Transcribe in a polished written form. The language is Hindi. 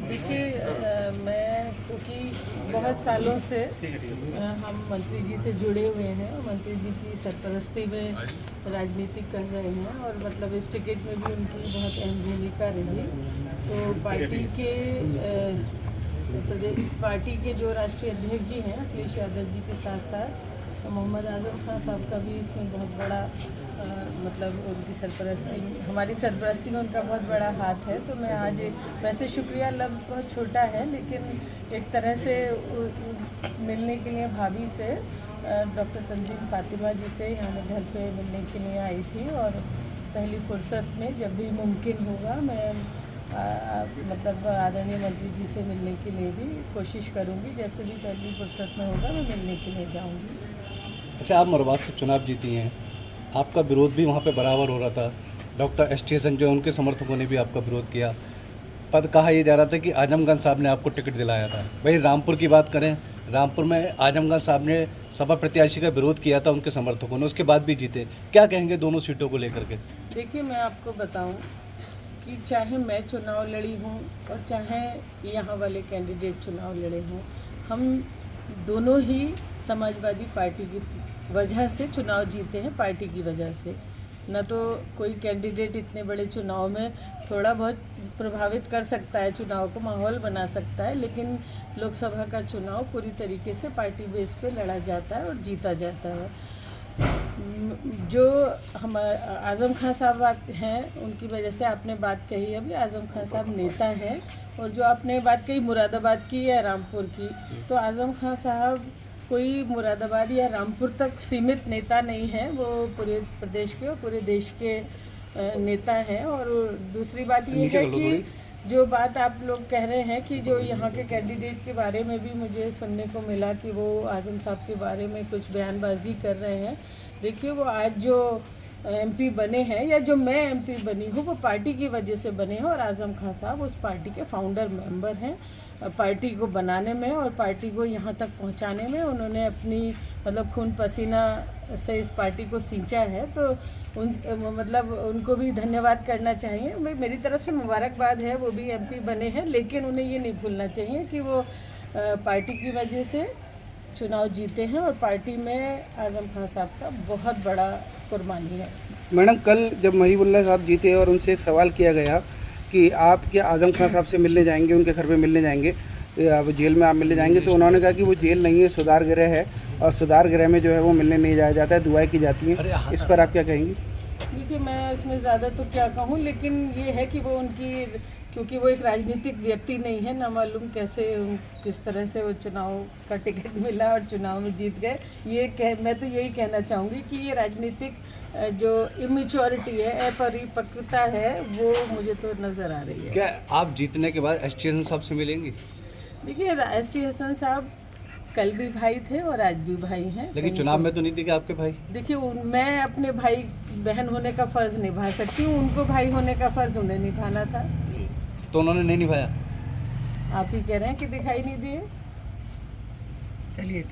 देखिए, मैं क्योंकि बहुत सालों से हम मंत्री जी से जुड़े हुए हैं, मंत्री जी की सरपरस्ती में राजनीति कर रहे हैं और मतलब इस टिकट में भी उनकी बहुत अहम भूमिका रही। तो पार्टी के जो राष्ट्रीय अध्यक्ष जी हैं अखिलेश यादव जी के साथ साथ मोहम्मद आजम खान साहब का भी इसमें बहुत बड़ा मतलब उनकी सरपरस्ती, हमारी सरपरस्ती में उनका बहुत बड़ा हाथ है। तो मैं आज, वैसे शुक्रिया लफ्ज़ बहुत छोटा है, लेकिन एक तरह से मिलने के लिए भाभी से, डॉक्टर तंजीम फातिमा जी से यहाँ घर पे मिलने के लिए आई थी और पहली फुर्सत में जब भी मुमकिन होगा मैं मतलब आदरणीय मंत्री जी से मिलने के लिए भी कोशिश करूँगी। जैसे भी पहली फुर्सत में होगा मैं मिलने के लिए जाऊँगी। अच्छा, आप मरवात से चुनाव जीती हैं, आपका विरोध भी वहाँ पे बराबर हो रहा था। डॉक्टर एस टी हसन जो उनके समर्थकों ने भी आपका विरोध किया। पद कहा यह जा रहा था कि आजमगढ़ साहब ने आपको टिकट दिलाया था। वही रामपुर की बात करें, रामपुर में आजमगढ़ साहब ने सपा प्रत्याशी का विरोध किया था उनके समर्थकों ने, उसके बाद भी जीते। क्या कहेंगे दोनों सीटों को लेकर के? देखिए, मैं आपको बताऊं कि चाहे मैं चुनाव लड़ी हूं और चाहे यहाँ वाले कैंडिडेट चुनाव लड़े हों, हम दोनों ही समाजवादी पार्टी की वजह से चुनाव जीते हैं, पार्टी की वजह से। न तो कोई कैंडिडेट इतने बड़े चुनाव में थोड़ा बहुत प्रभावित कर सकता है, चुनाव को माहौल बना सकता है, लेकिन लोकसभा का चुनाव पूरी तरीके से पार्टी बेस पे लड़ा जाता है और जीता जाता है। जो हम आज़म खान साहब हैं, उनकी वजह से आपने बात कही, अभी आज़म खान साहब नेता हैं, और जो आपने बात कही मुरादाबाद की या रामपुर की, तो आज़म खान साहब कोई मुरादाबाद या रामपुर तक सीमित नेता नहीं है, वो पूरे प्रदेश के और पूरे देश के नेता हैं। और दूसरी बात ये है कि जो बात आप लोग कह रहे हैं कि जो यहाँ के कैंडिडेट के बारे में भी मुझे सुनने को मिला कि वो आज़म साहब के बारे में कुछ बयानबाजी कर रहे हैं। देखिए, वो आज जो एमपी बने हैं या जो मैं एमपी बनी हूँ, वो पार्टी की वजह से बने हैं और आज़म खान साहब उस पार्टी के फाउंडर मेंबर हैं। पार्टी को बनाने में और पार्टी को यहाँ तक पहुँचाने में उन्होंने अपनी मतलब खून पसीना से इस पार्टी को सींचा है। तो उनको भी धन्यवाद करना चाहिए। मेरी तरफ से मुबारकबाद है, वो भी एमपी बने हैं, लेकिन उन्हें ये नहीं भूलना चाहिए कि वो पार्टी की वजह से चुनाव जीते हैं और पार्टी में आज़म खान साहब का बहुत बड़ा कुर्बानी है। मैडम, कल जब महिबुल्लाह साहब जीते और उनसे एक सवाल किया गया कि आप क्या आज़म खान साहब से मिलने जाएंगे, उनके घर पे मिलने जाएंगे, वो जेल में आप मिलने जाएंगे, तो उन्होंने कहा कि वो जेल नहीं है, सुधार गृह है और सुधार गृह में जो है वो मिलने नहीं जाया जाता है, दुआएं की जाती हैं। इस पर आप क्या कहेंगी? देखिए, मैं इसमें ज़्यादा तो क्या कहूँ, लेकिन ये है कि वो उनकी, क्योंकि वो एक राजनीतिक व्यक्ति नहीं है, ना मालूम कैसे किस तरह से वो चुनाव का टिकट मिला और चुनाव में जीत गए। मैं तो यही कहना चाहूँगी कि ये राजनीतिक जो इमेच्योरिटी है, अपरिपक्वता है, वो मुझे तो नज़र आ रही है। क्या आप जीतने के बाद एस टी हसन साहब से मिलेंगी? देखिए, एस टी हसन साहब कल भी भाई थे और आज भी भाई हैं। लेकिन चुनाव में तो नहीं दिखे आपके भाई। देखिए, मैं अपने भाई बहन होने का फ़र्ज़ निभा सकती हूँ, उनको भाई होने का फ़र्ज़ उन्हें निभाना था, तो उन्होंने नहीं निभाया। आप ही कह रहे हैं कि दिखाई नहीं दिए। चलिए।